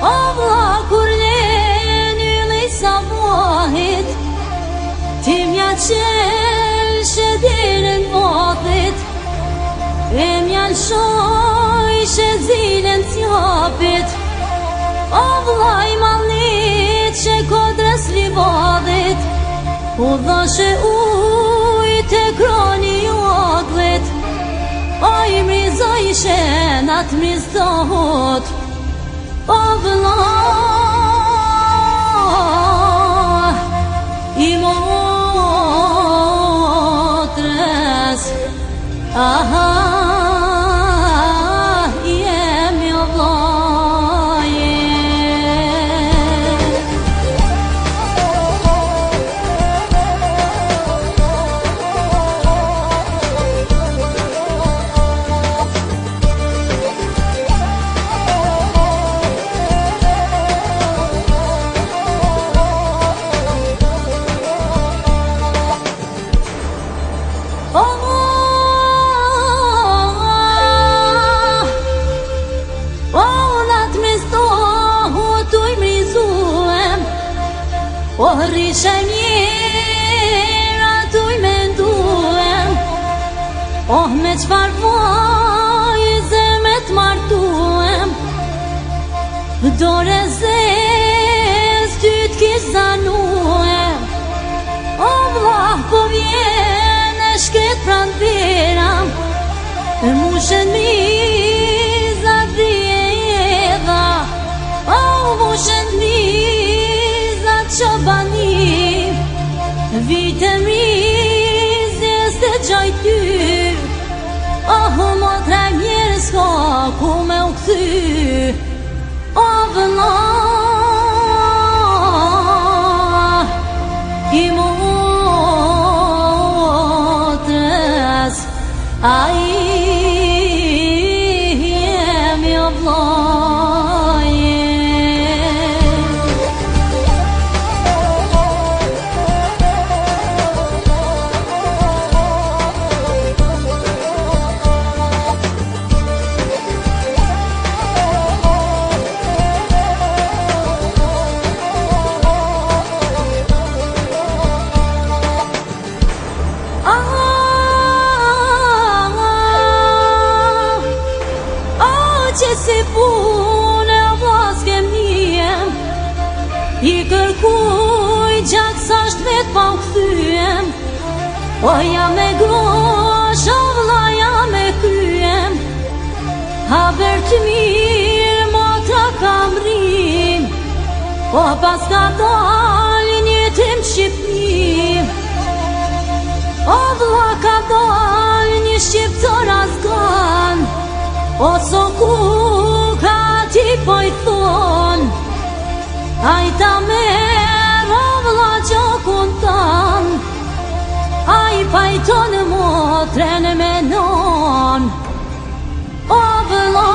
O vlla kur leni li sabahit, ti mja qelë dirën vathit, e mja lëshoj zilën t'japit. O vlla i mallit që kodrës livadit, u dhashe ujt e kroni jodlit. O i mriza i shenat mrizdohot, o vlla i motrës, aha jemi o vllaje. O rrishe mjera tu i menduem, oh me qfar vajze me t'martuem, dore zez ty t'kizanuem. O vlla po vjen e shket pran veram, e mushen mizat dhije edha, o mushen mizat qabani, vite mizjes të gjaj ty. Oh motra njerë s'ka ku me u kthy, o vlla i motrës, ai jemi o vllaje. Që si punë e vlas kem njem, i kërkuj gjak sa shtvet pa u kthyem. O jam me grosh, o vlla jam me kryem, haber të mirë motra kam rim, o pas ka dal një tim Shqipnim. O vlla ka dal një shqiptar Afgan, o so ku ka ti po i thon, ai ta merr o vlla gjokun tan, ai pajton motrën me non. O vlla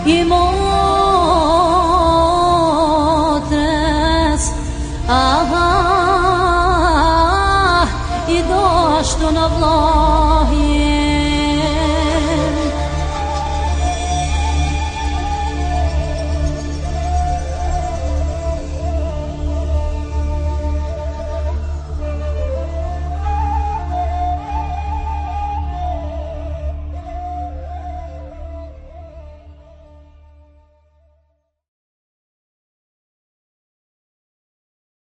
i motrës, aha i dashtu në vlla.